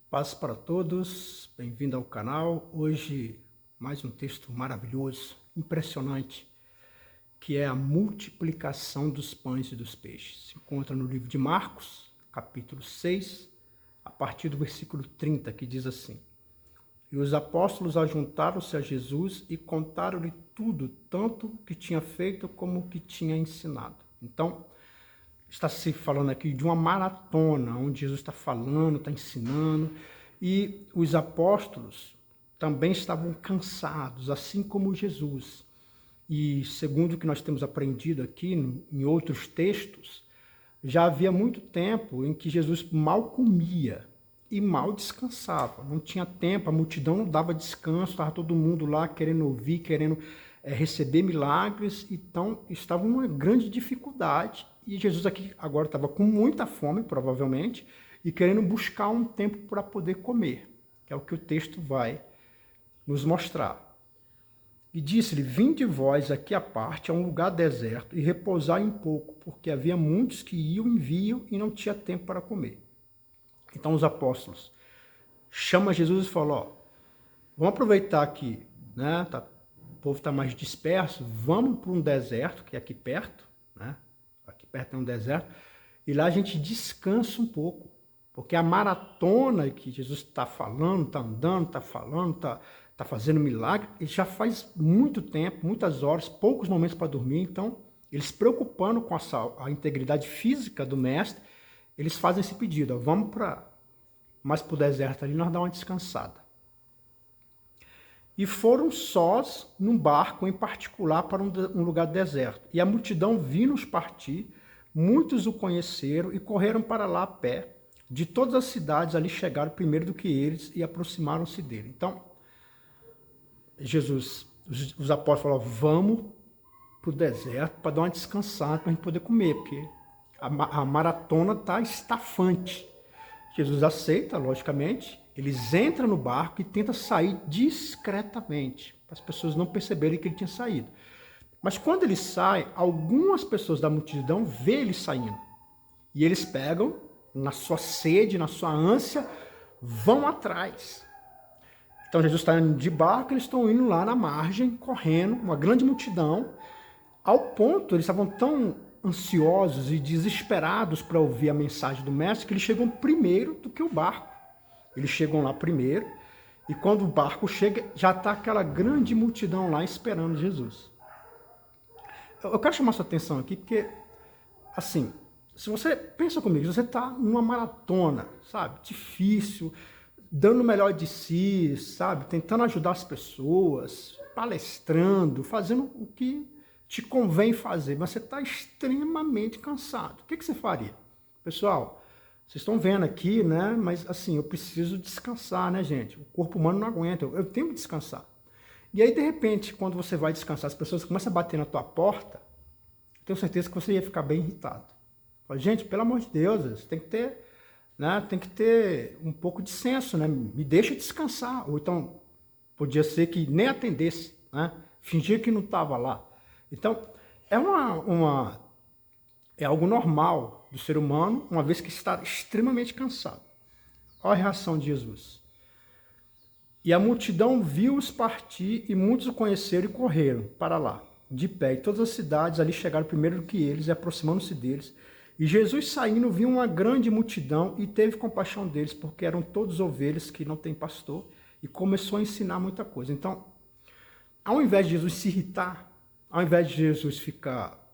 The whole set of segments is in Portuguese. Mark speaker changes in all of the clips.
Speaker 1: Paz para todos, bem-vindo ao canal. Hoje, mais um texto maravilhoso, impressionante, que é a multiplicação dos pães e dos peixes. Se encontra no livro de Marcos, capítulo 6, a partir do versículo 30, que diz assim: E os apóstolos ajuntaram-se a Jesus e contaram-lhe tudo, tanto o que tinha feito como o que tinha ensinado. Então, está se falando aqui de uma maratona, onde Jesus está falando, está ensinando, e os apóstolos também estavam cansados, assim como Jesus. E segundo o que nós temos aprendido aqui em outros textos, já havia muito tempo em que Jesus mal comia e mal descansava. Não tinha tempo, a multidão não dava descanso, estava todo mundo lá querendo ouvir, querendo receber milagres, então estava uma grande dificuldade. E Jesus aqui agora estava com muita fome, provavelmente, e querendo buscar um tempo para poder comer, que é o que o texto vai nos mostrar. E disse-lhe: Vinde vós aqui à parte, a um lugar deserto, e repousai um pouco, porque havia muitos que iam e vinham e não tinha tempo para comer. Então os apóstolos chamam Jesus e falam: ó, vamos aproveitar que o povo está mais disperso, vamos para um deserto, que é aqui perto, né? Aqui perto é um deserto, e lá a gente descansa um pouco, porque a maratona que Jesus está falando, está andando, está falando, está fazendo milagre, ele já faz muito tempo, muitas horas, poucos momentos para dormir. Então, eles se preocupando com a integridade física do mestre, eles fazem esse pedido: ó, vamos mais para o deserto ali, nós dá uma descansada. E foram sós num barco em particular para um lugar deserto. E a multidão viu-nos partir, muitos o conheceram e correram para lá a pé. De todas as cidades ali chegaram primeiro do que eles e aproximaram-se dele. Então, Jesus, os apóstolos falaram: vamos para o deserto para dar uma descansada, para a gente poder comer, porque a maratona está estafante. Jesus aceita, logicamente, eles entram no barco e tentam sair discretamente, para as pessoas não perceberem que ele tinha saído. Mas quando ele sai, algumas pessoas da multidão vê ele saindo. E eles pegam, na sua sede, na sua ânsia, vão atrás. Então Jesus está indo de barco, eles estão indo lá na margem, correndo, uma grande multidão, ao ponto, eles estavam tão ansiosos e desesperados para ouvir a mensagem do mestre, que eles chegam primeiro do que o barco. Eles chegam lá primeiro, e quando o barco chega, já está aquela grande multidão lá esperando Jesus. Eu quero chamar sua atenção aqui, porque, assim, se você pensa comigo, você está numa maratona, sabe, difícil, dando o melhor de si, sabe, tentando ajudar as pessoas, palestrando, fazendo o que te convém fazer, mas você está extremamente cansado. O que você faria? Pessoal, vocês estão vendo aqui, né? Mas assim, eu preciso descansar, né, gente? O corpo humano não aguenta, eu tenho que descansar. E aí, de repente, quando você vai descansar, as pessoas começam a bater na tua porta, eu tenho certeza que você ia ficar bem irritado. Fala: gente, pelo amor de Deus, você tem que ter, né? Tem que ter um pouco de senso, né? Me deixa descansar. Ou então, podia ser que nem atendesse, né? Fingir que não estava lá. Então, é algo normal do ser humano, uma vez que está extremamente cansado. Olha a reação de Jesus. E a multidão viu-os partir, e muitos o conheceram e correram para lá, de pé. E todas as cidades ali chegaram primeiro do que eles, e aproximando-se deles. E Jesus, saindo, viu uma grande multidão e teve compaixão deles, porque eram todos ovelhas que não têm pastor, e começou a ensinar muita coisa. Então, ao invés de Jesus se irritar, ao invés de Jesus ficar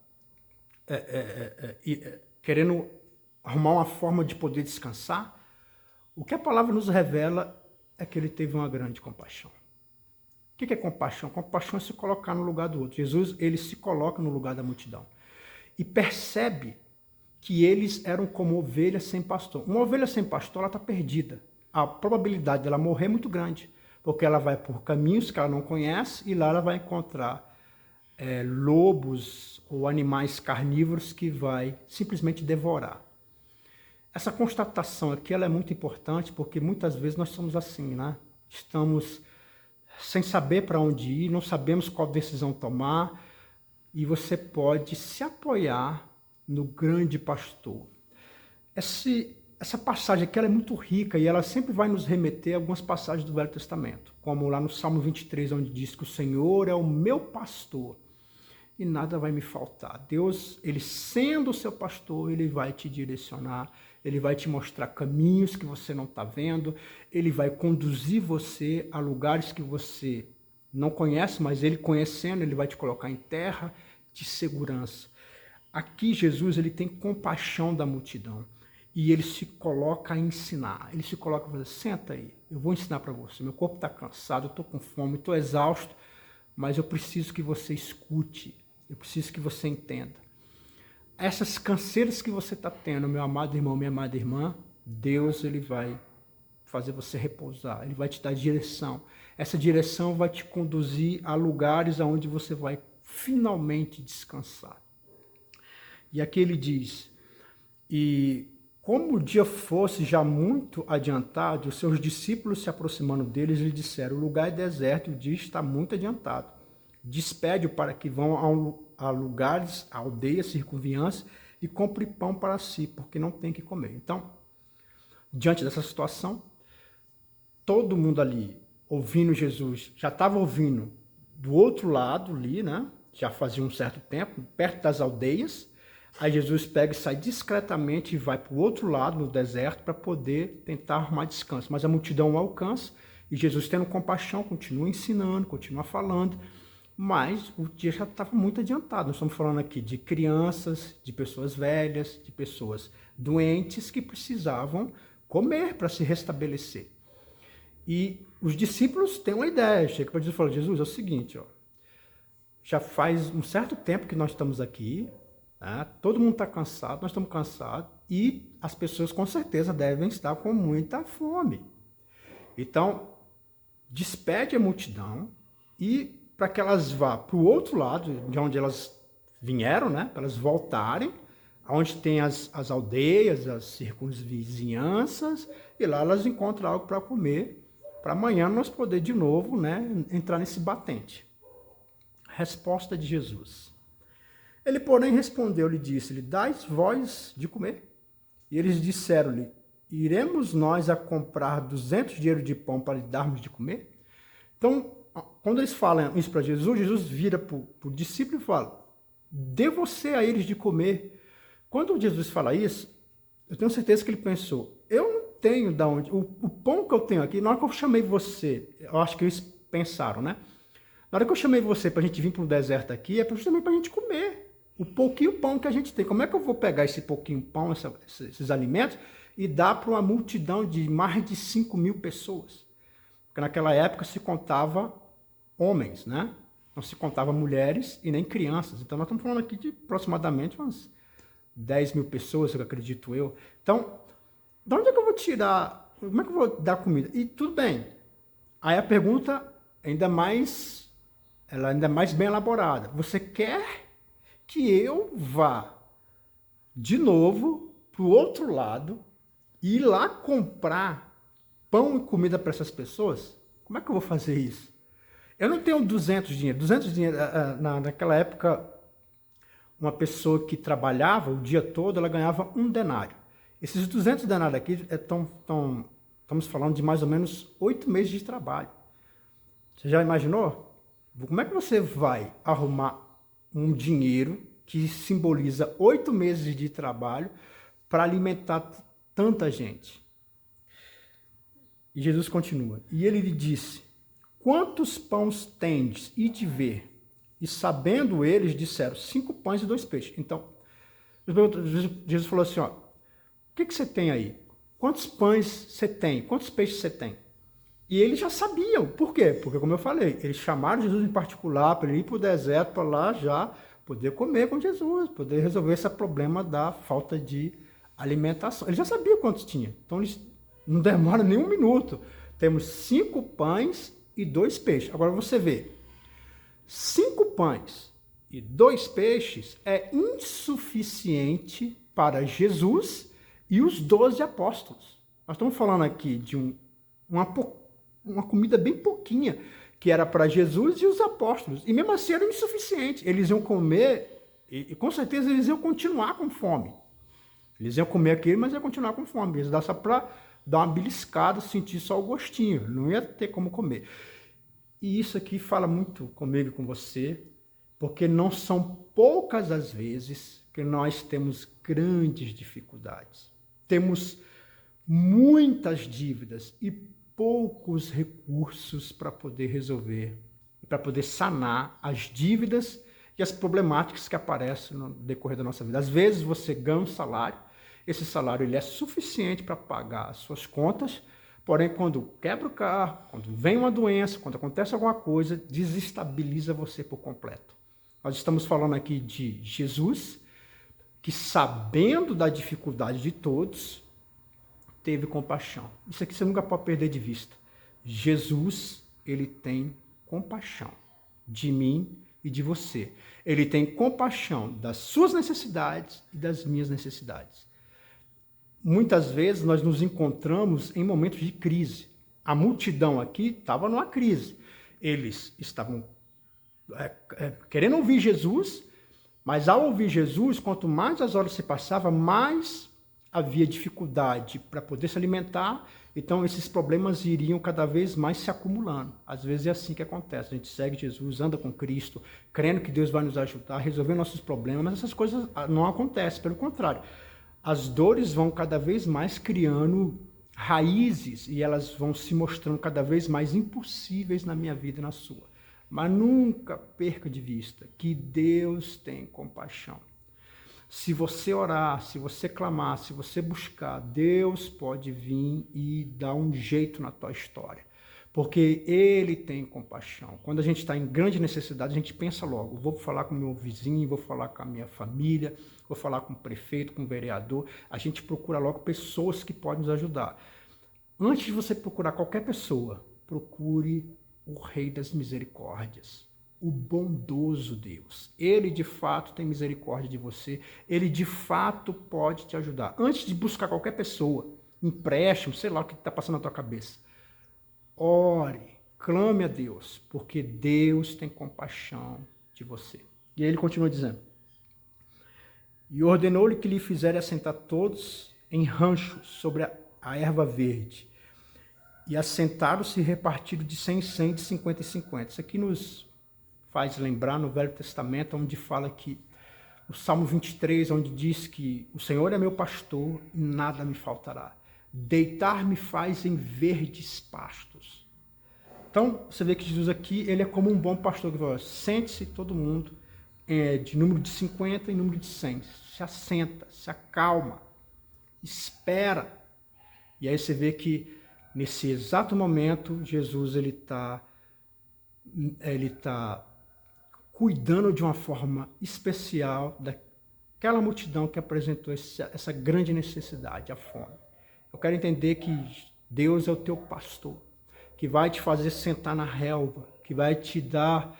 Speaker 1: querendo arrumar uma forma de poder descansar, o que a palavra nos revela é que ele teve uma grande compaixão. O que é compaixão? Compaixão é se colocar no lugar do outro. Jesus, ele se coloca no lugar da multidão e percebe que eles eram como ovelhas sem pastor. Uma ovelha sem pastor, ela está perdida. A probabilidade dela morrer é muito grande, porque ela vai por caminhos que ela não conhece e lá ela vai encontrar lobos ou animais carnívoros que vai simplesmente devorar. Essa constatação aqui ela é muito importante, porque muitas vezes nós somos assim, né? Estamos sem saber para onde ir, não sabemos qual decisão tomar, e você pode se apoiar no grande pastor. essa passagem aqui ela é muito rica e ela sempre vai nos remeter a algumas passagens do Velho Testamento, como lá no Salmo 23, onde diz que o Senhor é o meu pastor e nada vai me faltar. Deus, ele sendo o seu pastor, ele vai te direcionar, ele vai te mostrar caminhos que você não está vendo, ele vai conduzir você a lugares que você não conhece, mas ele conhecendo, ele vai te colocar em terra de segurança. Aqui Jesus, ele tem compaixão da multidão e ele se coloca a ensinar. Ele se coloca a fazer, senta aí, eu vou ensinar para você. Meu corpo está cansado, eu estou com fome, estou exausto, mas eu preciso que você escute, eu preciso que você entenda. Essas canseiras que você está tendo, meu amado irmão, minha amada irmã, Deus, ele vai fazer você repousar, ele vai te dar direção. Essa direção vai te conduzir a lugares onde você vai finalmente descansar. E aqui ele diz, e como o dia fosse já muito adiantado, os seus discípulos se aproximando deles lhe disseram, o lugar é deserto e o dia está muito adiantado. Despede-o para que vão a lugares, a aldeias circunviantes e compre pão para si, porque não tem que comer. Então, diante dessa situação, todo mundo ali ouvindo Jesus, já estava ouvindo do outro lado ali, né? Já fazia um certo tempo, perto das aldeias. Aí Jesus pega e sai discretamente e vai para o outro lado, no deserto, para poder tentar arrumar descanso. Mas a multidão o alcança e Jesus, tendo compaixão, continua ensinando, continua falando. Mas o dia já estava muito adiantado. Nós estamos falando aqui de crianças, de pessoas velhas, de pessoas doentes que precisavam comer para se restabelecer. E os discípulos têm uma ideia. Chega para Jesus e fala, Jesus, é o seguinte, ó, já faz um certo tempo que nós estamos aqui, né? Todo mundo está cansado, nós estamos cansados e as pessoas com certeza devem estar com muita fome. Então, despede a multidão e para que elas vá para o outro lado, de onde elas vieram, né? Para elas voltarem, onde tem as aldeias, as circunvizinhanças, e lá elas encontram algo para comer, para amanhã nós poder de novo, né, entrar nesse batente. Resposta de Jesus. Ele, porém, respondeu-lhe, disse-lhe, dai vós de comer. E eles disseram-lhe, iremos nós a comprar 200 dinheiros de pão para lhe darmos de comer? Então, quando eles falam isso para Jesus, Jesus vira para o discípulo e fala, dê você a eles de comer. Quando Jesus fala isso, eu tenho certeza que ele pensou, eu não tenho de onde, o pão que eu tenho aqui, na hora que eu chamei você, eu acho que eles pensaram, né? Na hora que eu chamei você para a gente vir para o deserto aqui, é justamente para a gente comer o pouquinho pão que a gente tem. Como é que eu vou pegar esse pouquinho pão, esses alimentos, e dar para uma multidão de mais de 5.000 pessoas? Porque naquela época se contava homens, né? Não se contava mulheres e nem crianças. Então nós estamos falando aqui de aproximadamente umas 10.000 pessoas, eu acredito eu. Então, de onde é que eu vou tirar? Como é que eu vou dar comida? E tudo bem. Aí a pergunta ainda mais bem elaborada. Você quer que eu vá de novo para o outro lado e ir lá comprar pão e comida para essas pessoas? Como é que eu vou fazer isso? Eu não tenho 200 dinheiro. 200 dinheiro, naquela época, uma pessoa que trabalhava o dia todo, ela ganhava 1 denário. Esses 200 denários aqui, estamos falando de mais ou menos 8 meses de trabalho. Você já imaginou? Como é que você vai arrumar um dinheiro que simboliza 8 meses de trabalho para alimentar tanta gente? E Jesus continua. E ele lhe disse, quantos pães tendes? Ide ver. E sabendo eles, disseram, 5 pães e 2 peixes. Então, Jesus falou assim, ó, o que você tem aí? Quantos pães você tem? Quantos peixes você tem? E eles já sabiam. Por quê? Porque, como eu falei, eles chamaram Jesus em particular para ele ir para o deserto, para lá já poder comer com Jesus, poder resolver esse problema da falta de alimentação. Eles já sabiam quantos tinha. Então, eles não demoram nem 1 minuto. Temos 5 pães e 2 peixes. Agora você vê, 5 pães e 2 peixes é insuficiente para Jesus e os 12 apóstolos. Nós estamos falando aqui de uma comida bem pouquinha, que era para Jesus e os apóstolos. E mesmo assim era insuficiente. Eles iam comer e com certeza eles iam continuar com fome. Eles iam comer aquilo, mas iam continuar com fome. Eles davam só para dar uma beliscada, sentir só o gostinho. Não ia ter como comer. E isso aqui fala muito comigo e com você, porque não são poucas as vezes que nós temos grandes dificuldades. Temos muitas dívidas e poucos recursos para poder resolver, para poder sanar as dívidas e as problemáticas que aparecem no decorrer da nossa vida. Às vezes você ganha um salário, esse salário ele é suficiente para pagar as suas contas, porém quando quebra o carro, quando vem uma doença, quando acontece alguma coisa, desestabiliza você por completo. Nós estamos falando aqui de Jesus, que sabendo da dificuldade de todos, teve compaixão. Isso aqui você nunca pode perder de vista. Jesus, ele tem compaixão de mim e de você. Ele tem compaixão das suas necessidades e das minhas necessidades. Muitas vezes nós nos encontramos em momentos de crise. A multidão aqui estava numa crise. Eles estavam querendo ouvir Jesus, mas ao ouvir Jesus, quanto mais as horas se passavam, mais havia dificuldade para poder se alimentar, então esses problemas iriam cada vez mais se acumulando. Às vezes é assim que acontece, a gente segue Jesus, anda com Cristo, crendo que Deus vai nos ajudar a resolver nossos problemas, mas essas coisas não acontecem, pelo contrário. As dores vão cada vez mais criando raízes e elas vão se mostrando cada vez mais impossíveis na minha vida e na sua. Mas nunca perca de vista que Deus tem compaixão. Se você orar, se você clamar, se você buscar, Deus pode vir e dar um jeito na tua história. Porque Ele tem compaixão. Quando a gente está em grande necessidade, a gente pensa logo, vou falar com o meu vizinho, vou falar com a minha família, vou falar com o prefeito, com o vereador. A gente procura logo pessoas que podem nos ajudar. Antes de você procurar qualquer pessoa, procure o Rei das Misericórdias. O bondoso Deus. Ele de fato tem misericórdia de você, ele de fato pode te ajudar. Antes de buscar qualquer pessoa, empréstimo, sei lá o que está passando na tua cabeça, ore, clame a Deus, porque Deus tem compaixão de você. E aí ele continua dizendo, e ordenou-lhe que lhe fizesse assentar todos em ranchos sobre a erva verde, e assentaram-se repartidos de 100 em 100, de 50 em 50. Isso aqui nos faz lembrar no Velho Testamento, onde fala que, o Salmo 23, onde diz que o Senhor é meu pastor e nada me faltará. Deitar-me faz em verdes pastos. Então, você vê que Jesus aqui, ele é como um bom pastor que fala, sente-se todo mundo, de número de 50 e número de 100. Se assenta, se acalma, espera. E aí você vê que, nesse exato momento, Jesus ele está cuidando de uma forma especial daquela multidão que apresentou essa grande necessidade, a fome. Eu quero entender que Deus é o teu pastor, que vai te fazer sentar na relva, que vai te dar,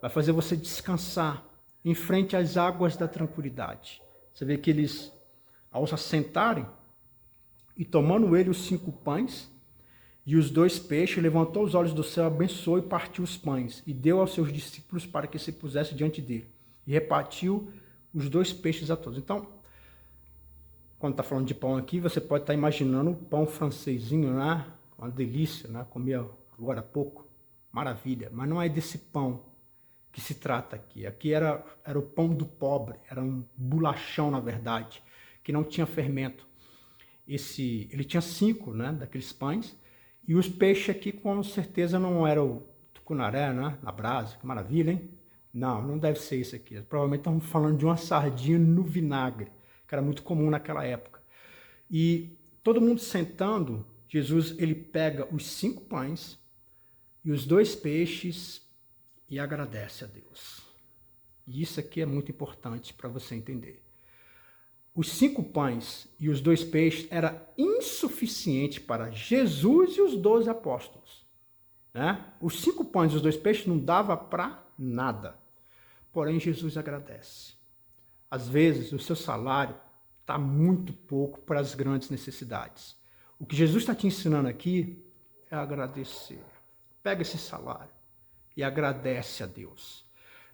Speaker 1: vai fazer você descansar em frente às águas da tranquilidade. Você vê que eles, ao se assentarem, e tomando ele os 5 pães, e os 2 peixes, levantou os olhos do céu, abençoou e partiu os pães, e deu aos seus discípulos para que se pusesse diante dele. E repartiu os 2 peixes a todos. Então, quando está falando de pão aqui, você pode estar imaginando o pão francesinho, né? Uma delícia, né? Comi agora há pouco. Maravilha. Mas não é desse pão que se trata aqui. Aqui era o pão do pobre, era um bolachão, na verdade, que não tinha fermento. Ele tinha 5, né, daqueles pães. E os peixes aqui, com certeza, não era o tucunaré, né? Na brasa. Que maravilha, hein? Não deve ser isso aqui. Provavelmente estamos falando de uma sardinha no vinagre, que era muito comum naquela época. E todo mundo sentando, Jesus ele pega os 5 pães e os 2 peixes e agradece a Deus. E isso aqui é muito importante para você entender. Os 5 pães e os 2 peixes era insuficiente para Jesus e os 12 apóstolos. Né? Os 5 pães e os 2 peixes não dava para nada. Porém, Jesus agradece. Às vezes, o seu salário está muito pouco para as grandes necessidades. O que Jesus está te ensinando aqui é agradecer. Pega esse salário e agradece a Deus.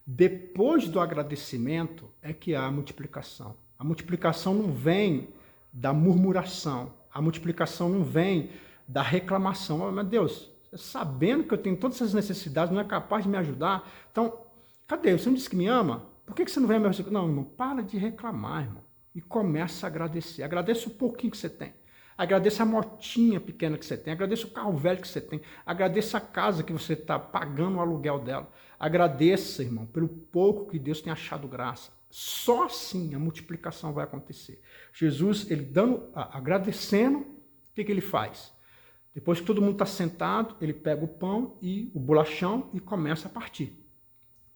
Speaker 1: Depois do agradecimento é que há a multiplicação. A multiplicação não vem da murmuração. A multiplicação não vem da reclamação. Oh, meu Deus, sabendo que eu tenho todas essas necessidades, não é capaz de me ajudar. Então, cadê? Você não disse que me ama? Por que você não vem me ajudar? Não, irmão, para de reclamar, irmão. E começa a agradecer. Agradeça o pouquinho que você tem. Agradeça a motinha pequena que você tem. Agradeça o carro velho que você tem. Agradeça a casa que você está pagando o aluguel dela. Agradeça, irmão, pelo pouco que Deus tem achado graça. Só assim a multiplicação vai acontecer. Jesus, ele agradecendo, o que ele faz? Depois que todo mundo está sentado, ele pega o pão e o bolachão e começa a partir.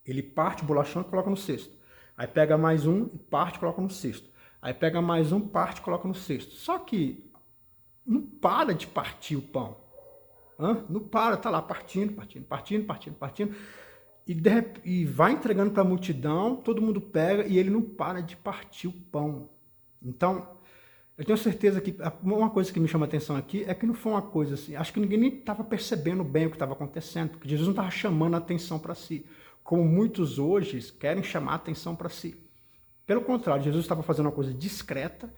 Speaker 1: Ele parte o bolachão e coloca no cesto. Aí pega mais um e parte e coloca no cesto. Aí pega mais um, parte e coloca no cesto. Só que não para de partir o pão. Não para, está lá partindo. E vai entregando para a multidão, todo mundo pega e ele não para de partir o pão. Então, eu tenho certeza que uma coisa que me chama a atenção aqui é que não foi uma coisa assim, acho que ninguém nem estava percebendo bem o que estava acontecendo, porque Jesus não estava chamando a atenção para si, como muitos hoje querem chamar a atenção para si. Pelo contrário, Jesus estava fazendo uma coisa discreta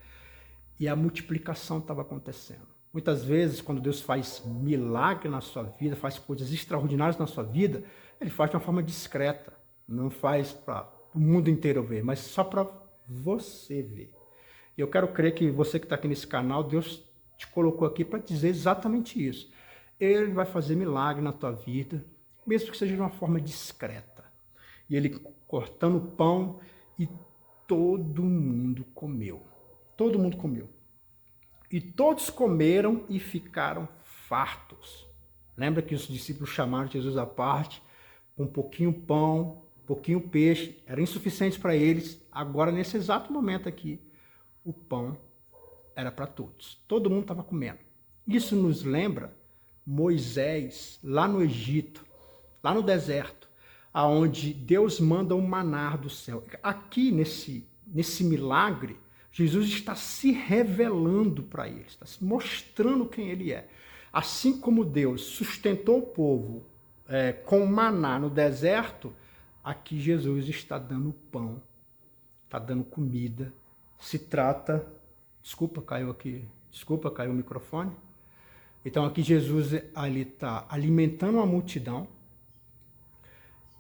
Speaker 1: e a multiplicação estava acontecendo. Muitas vezes, quando Deus faz milagre na sua vida, faz coisas extraordinárias na sua vida, ele faz de uma forma discreta, não faz para o mundo inteiro ver, mas só para você ver. E eu quero crer que você que está aqui nesse canal, Deus te colocou aqui para dizer exatamente isso. Ele vai fazer milagre na tua vida, mesmo que seja de uma forma discreta. E ele cortando o pão e todo mundo comeu. Todo mundo comeu. E todos comeram e ficaram fartos. Lembra que os discípulos chamaram Jesus à parte, com um pouquinho pão, um pouquinho peixe, era insuficiente para eles. Agora, nesse exato momento aqui, o pão era para todos. Todo mundo estava comendo. Isso nos lembra Moisés, lá no Egito, lá no deserto, aonde Deus manda um maná do céu. Aqui, nesse milagre, Jesus está se revelando para eles, está se mostrando quem ele é. Assim como Deus sustentou o povo com maná no deserto, aqui Jesus está dando pão, está dando comida. Se trata... Desculpa, caiu o microfone. Então aqui Jesus está alimentando uma multidão,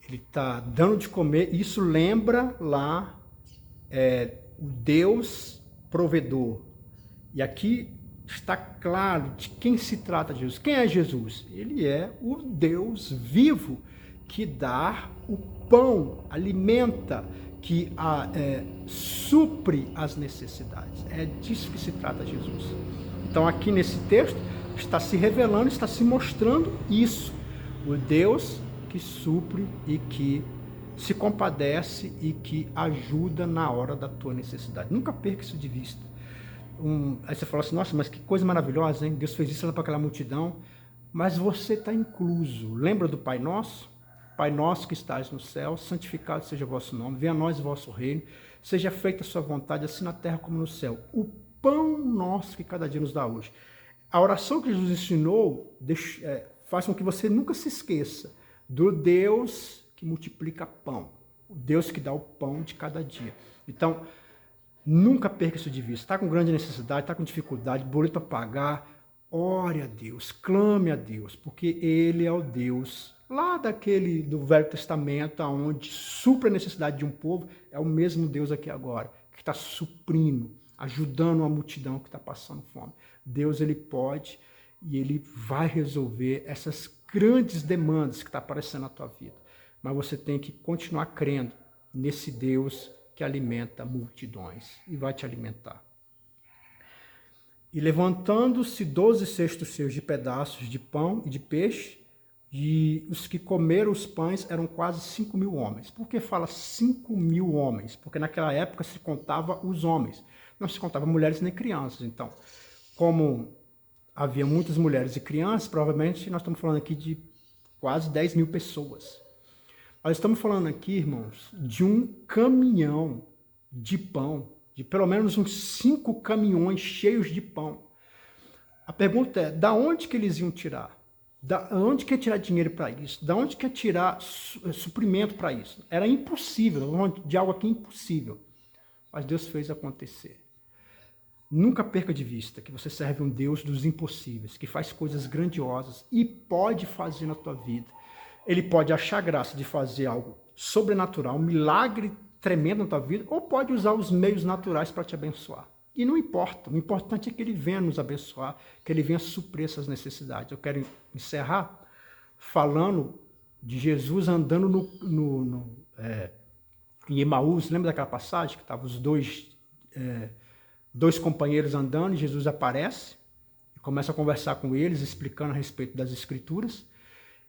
Speaker 1: ele está dando de comer. Isso lembra lá o Deus provedor. E aqui está claro de quem se trata Jesus. Quem é Jesus? Ele é o Deus vivo que dá o pão, alimenta, que supre as necessidades. É disso que se trata Jesus. Então aqui nesse texto está se revelando, está se mostrando isso. O Deus que supre e que se compadece e que ajuda na hora da tua necessidade. Nunca perca isso de vista. Aí você fala assim, nossa, mas que coisa maravilhosa, hein? Deus fez isso para aquela multidão. Mas você está incluso. Lembra do Pai Nosso? Pai nosso que estás no céu, santificado seja o vosso nome, venha a nós o vosso reino, seja feita a sua vontade, assim na terra como no céu. O pão nosso que cada dia nos dá hoje. A oração que Jesus ensinou faz com que você nunca se esqueça do Deus que multiplica pão, o Deus que dá o pão de cada dia. Então, nunca perca isso de vista. Está com grande necessidade, está com dificuldade, boleto para pagar, ore a Deus, clame a Deus, porque Ele é o Deus lá do Velho Testamento, onde supre a necessidade de um povo, é o mesmo Deus aqui agora, que está suprindo, ajudando uma multidão que está passando fome. Deus, ele pode e ele vai resolver essas grandes demandas que estão aparecendo na tua vida. Mas você tem que continuar crendo nesse Deus que alimenta multidões e vai te alimentar. E levantando-se 12 cestos cheios de pedaços de pão e de peixe, e os que comeram os pães eram quase 5.000 homens. Por que fala 5.000 homens? Porque naquela época se contava os homens, não se contava mulheres nem crianças. Então, como havia muitas mulheres e crianças, provavelmente nós estamos falando aqui de quase 10.000 pessoas. Nós estamos falando aqui, irmãos, de um caminhão de pão, de pelo menos uns 5 caminhões cheios de pão. A pergunta é, da onde que eles iam tirar? Da onde que ia tirar dinheiro para isso? Da onde que ia tirar suprimento para isso? Era impossível, de algo aqui impossível. Mas Deus fez acontecer. Nunca perca de vista que você serve um Deus dos impossíveis, que faz coisas grandiosas e pode fazer na tua vida. Ele pode achar graça de fazer algo sobrenatural, um milagre tremendo na tua vida, ou pode usar os meios naturais para te abençoar. E não importa, o importante é que ele venha nos abençoar, que ele venha suprir essas necessidades. Eu quero encerrar falando de Jesus andando em Emaús. Lembra daquela passagem que estavam os dois companheiros andando e Jesus aparece e começa a conversar com eles, explicando a respeito das Escrituras.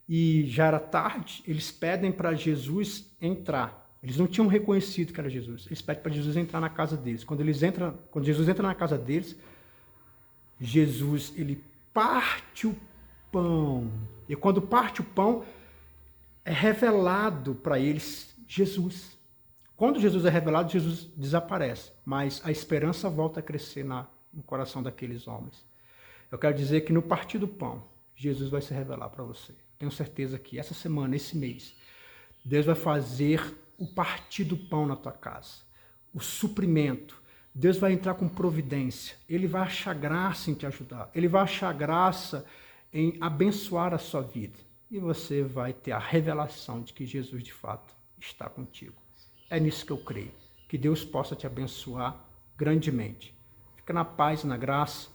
Speaker 1: E já era tarde, eles pedem para Jesus entrar. Eles não tinham reconhecido que era Jesus. Eles pedem para Jesus entrar na casa deles. Quando Jesus entra na casa deles, Jesus ele parte o pão. E quando parte o pão, é revelado para eles Jesus. Quando Jesus é revelado, Jesus desaparece. Mas a esperança volta a crescer no coração daqueles homens. Eu quero dizer que no partir do pão, Jesus vai se revelar para você. Tenho certeza que essa semana, esse mês, Deus vai fazer o partir do pão na tua casa, o suprimento. Deus vai entrar com providência. Ele vai achar graça em te ajudar. Ele vai achar graça em abençoar a sua vida. E você vai ter a revelação de que Jesus, de fato, está contigo. É nisso que eu creio. Que Deus possa te abençoar grandemente. Fica na paz e na graça.